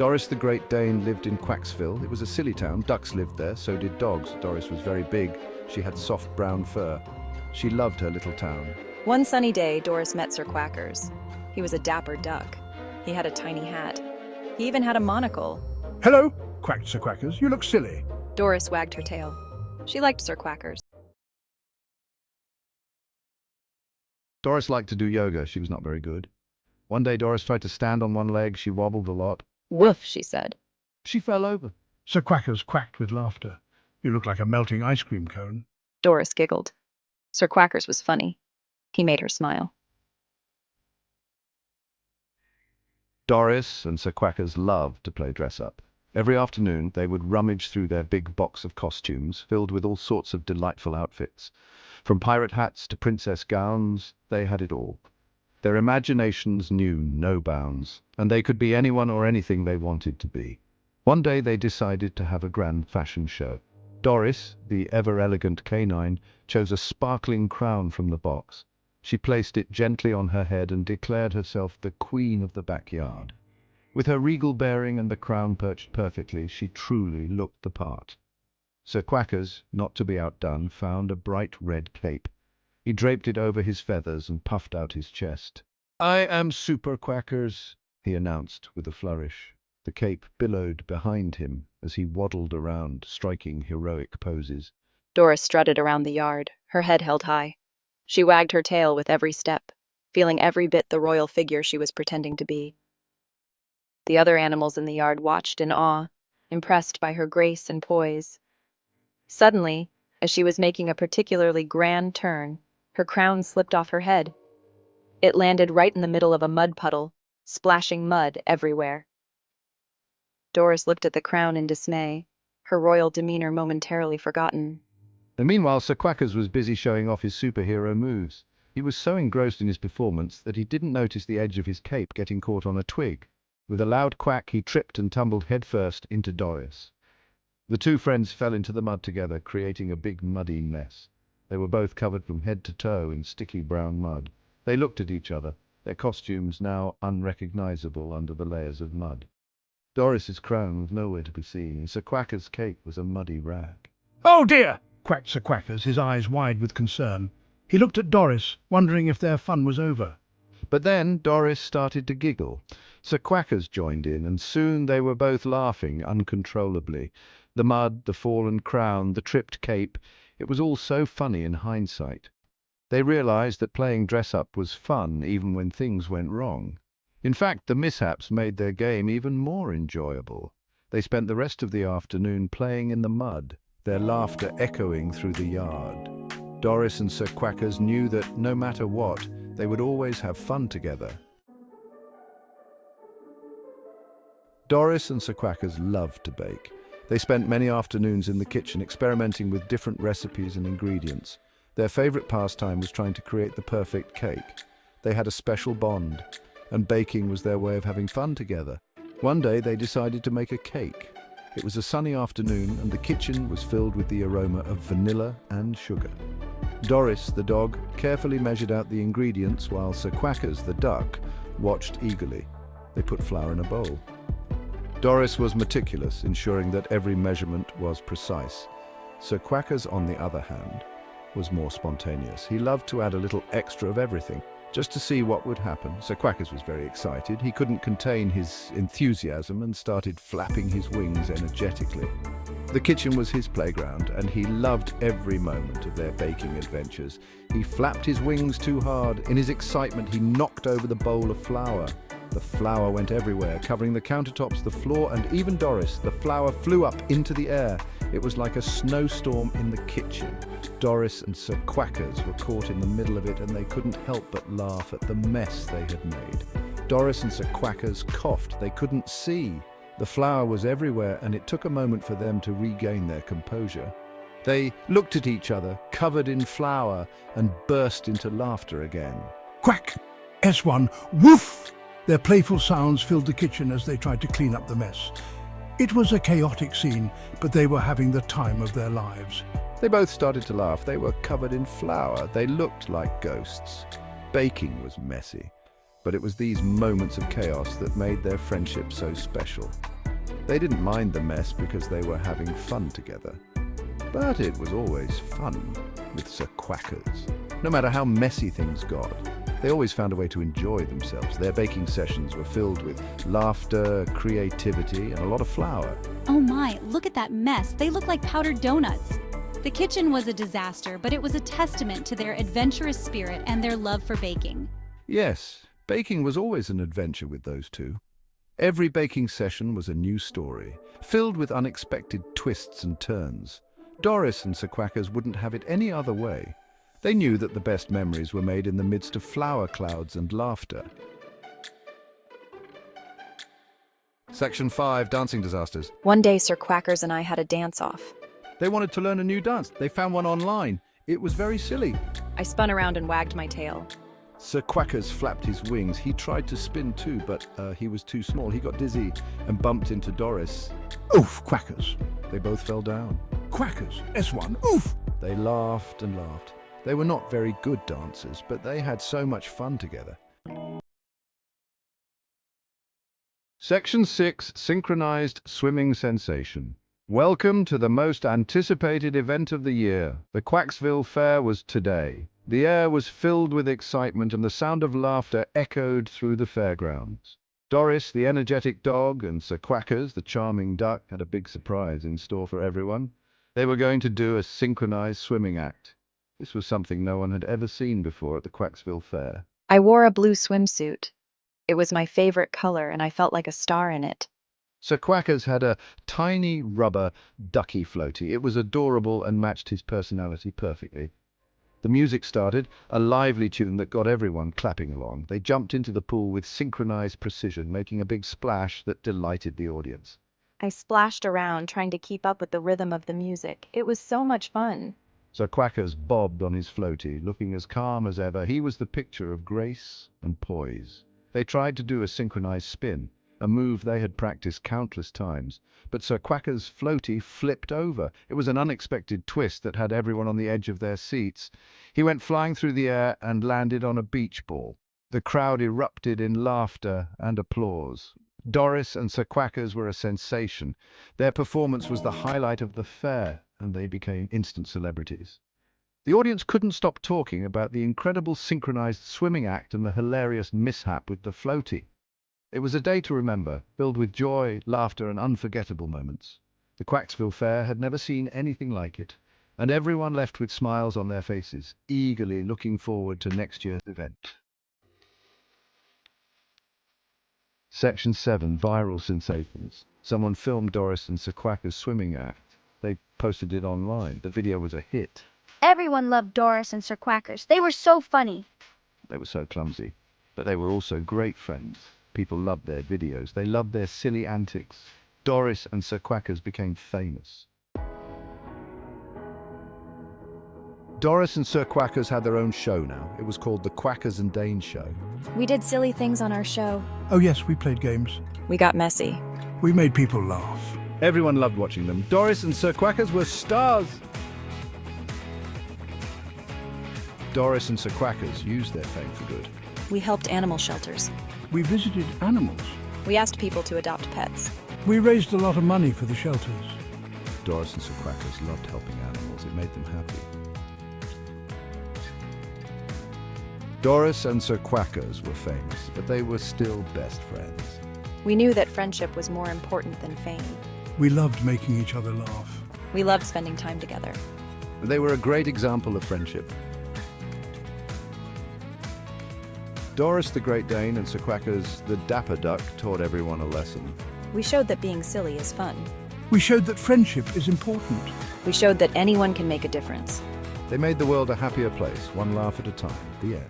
Doris the Great Dane lived in Quacksville. It was a silly town. Ducks lived there, so did dogs. Doris was very big. She had soft brown fur. She loved her little town. One sunny day, Doris met Sir Quackers. He was a dapper duck. He had a tiny hat. He even had a monocle. "Hello," quacked Sir Quackers. "You look silly." Doris wagged her tail. She liked Sir Quackers. Doris liked to do yoga. She was not very good. One day Doris tried to stand on one leg. She wobbled a lot. "Woof," she said. She fell over. Sir Quackers quacked with laughter. "You look like a melting ice cream cone." Doris giggled. Sir Quackers was funny. He made her smile. Doris and Sir Quackers loved to play dress-up. Every afternoon they would rummage through their big box of costumes, filled with all sorts of delightful outfits. From pirate hats to princess gowns, they had it all. Their imaginations knew no bounds, and they could be anyone or anything they wanted to be. One day they decided to have a grand fashion show. Doris, the ever-elegant canine, chose a sparkling crown from the box. She placed it gently on her head and declared herself the queen of the backyard. With her regal bearing and the crown perched perfectly, she truly looked the part. Sir Quackers, not to be outdone, found a bright red cape. He draped it over his feathers and puffed out his chest. "I am Super Quackers," he announced with a flourish. The cape billowed behind him as he waddled around, striking heroic poses. Doris strutted around the yard, her head held high. She wagged her tail with every step, feeling every bit the royal figure she was pretending to be. The other animals in the yard watched in awe, impressed by her grace and poise. Suddenly, as she was making a particularly grand turn, her crown slipped off her head. It landed right in the middle of a mud puddle, splashing mud everywhere. Doris looked at the crown in dismay, her royal demeanor momentarily forgotten. And meanwhile, Sir Quackers was busy showing off his superhero moves. He was so engrossed in his performance that he didn't notice the edge of his cape getting caught on a twig. With a loud quack, he tripped and tumbled headfirst into Doris. The two friends fell into the mud together, creating a big muddy mess. They were both covered from head to toe in sticky brown mud. They looked at each other, their costumes now unrecognizable under the layers of mud. Doris's crown was nowhere to be seen, and Sir Quacker's cape was a muddy rag. "Oh dear!" quacked Sir Quackers, his eyes wide with concern. He looked at Doris, wondering if their fun was over. But then Doris started to giggle. Sir Quackers joined in, and soon they were both laughing uncontrollably. The mud, the fallen crown, the tripped cape, it was all so funny in hindsight. They realized that playing dress-up was fun even when things went wrong. In fact, the mishaps made their game even more enjoyable. They spent the rest of the afternoon playing in the mud, their laughter echoing through the yard. Doris and Sir Quackers knew that no matter what, they would always have fun together. Doris and Sir Quackers loved to bake. They spent many afternoons in the kitchen experimenting with different recipes and ingredients. Their favorite pastime was trying to create the perfect cake. They had a special bond, and baking was their way of having fun together. One day they decided to make a cake. It was a sunny afternoon and the kitchen was filled with the aroma of vanilla and sugar. Doris, the dog, carefully measured out the ingredients while Sir Quackers, the duck, watched eagerly. They put flour in a bowl. Doris was meticulous, ensuring that every measurement was precise. Sir Quackers, on the other hand, was more spontaneous. He loved to add a little extra of everything, just to see what would happen. Sir Quackers was very excited. He couldn't contain his enthusiasm and started flapping his wings energetically. The kitchen was his playground, and he loved every moment of their baking adventures. He flapped his wings too hard. In his excitement, he knocked over the bowl of flour. The flour went everywhere, covering the countertops, the floor, and even Doris. The flour flew up into the air. It was like a snowstorm in the kitchen. Doris and Sir Quackers were caught in the middle of it, and they couldn't help but laugh at the mess they had made. Doris and Sir Quackers coughed. They couldn't see. The flour was everywhere, and it took a moment for them to regain their composure. They looked at each other, covered in flour, and burst into laughter again. Quack! S1, woof! Their playful sounds filled the kitchen as they tried to clean up the mess. It was a chaotic scene, but they were having the time of their lives. They both started to laugh. They were covered in flour. They looked like ghosts. Baking was messy, but it was these moments of chaos that made their friendship so special. They didn't mind the mess because they were having fun together. But it was always fun with Sir Quackers. No matter how messy things got, they always found a way to enjoy themselves. Their baking sessions were filled with laughter, creativity, and a lot of flour. Oh my, look at that mess. They look like powdered donuts. The kitchen was a disaster, but it was a testament to their adventurous spirit and their love for baking. Yes, baking was always an adventure with those two. Every baking session was a new story, filled with unexpected twists and turns. Doris and Sir Quackers wouldn't have it any other way. They knew that the best memories were made in the midst of flower clouds and laughter. Section 5, Dancing Disasters. One day, Sir Quackers and I had a dance-off. They wanted to learn a new dance. They found one online. It was very silly. I spun around and wagged my tail. Sir Quackers flapped his wings. He tried to spin too, but he was too small. He got dizzy and bumped into Doris. Oof, Quackers. They both fell down. Quackers, S1, oof! They laughed and laughed. They were not very good dancers, but they had so much fun together. Section 6, Synchronized Swimming Sensation. Welcome to the most anticipated event of the year. The Quacksville Fair was today. The air was filled with excitement and the sound of laughter echoed through the fairgrounds. Doris, the energetic dog, and Sir Quackers, the charming duck, had a big surprise in store for everyone. They were going to do a synchronized swimming act. This was something no one had ever seen before at the Quacksville Fair. I wore a blue swimsuit. It was my favorite color, and I felt like a star in it. Sir Quackers had a tiny rubber ducky floaty. It was adorable and matched his personality perfectly. The music started, a lively tune that got everyone clapping along. They jumped into the pool with synchronized precision, making a big splash that delighted the audience. I splashed around, trying to keep up with the rhythm of the music. It was so much fun. Sir Quackers bobbed on his floaty, looking as calm as ever. He was the picture of grace and poise. They tried to do a synchronized spin, a move they had practiced countless times, but Sir Quackers' floaty flipped over. It was an unexpected twist that had everyone on the edge of their seats. He went flying through the air and landed on a beach ball. The crowd erupted in laughter and applause. Doris and Sir Quackers were a sensation. Their performance was the highlight of the fair, and they became instant celebrities. The audience couldn't stop talking about the incredible synchronized swimming act and the hilarious mishap with the floaty. It was a day to remember, filled with joy, laughter, and unforgettable moments. The Quacksville Fair had never seen anything like it, and everyone left with smiles on their faces, eagerly looking forward to next year's event. Section 7, Viral Sensations. Someone filmed Doris and Sir Quackers' swimming act. They posted it online. The video was a hit. Everyone loved Doris and Sir Quackers. They were so funny. They were so clumsy, but they were also great friends. People loved their videos. They loved their silly antics. Doris and Sir Quackers became famous. Doris and Sir Quackers had their own show now. It was called the Quackers and Dane Show. We did silly things on our show. Oh yes, we played games. We got messy. We made people laugh. Everyone loved watching them. Doris and Sir Quackers were stars. Doris and Sir Quackers used their fame for good. We helped animal shelters. We visited animals. We asked people to adopt pets. We raised a lot of money for the shelters. Doris and Sir Quackers loved helping animals. It made them happy. Doris and Sir Quackers were famous, but they were still best friends. We knew that friendship was more important than fame. We loved making each other laugh. We loved spending time together. They were a great example of friendship. Doris the Great Dane and Sir Quackers the Dapper duck taught everyone a lesson. We showed that being silly is fun. We showed that friendship is important. We showed that anyone can make a difference. They made the world a happier place, one laugh at a time. The end.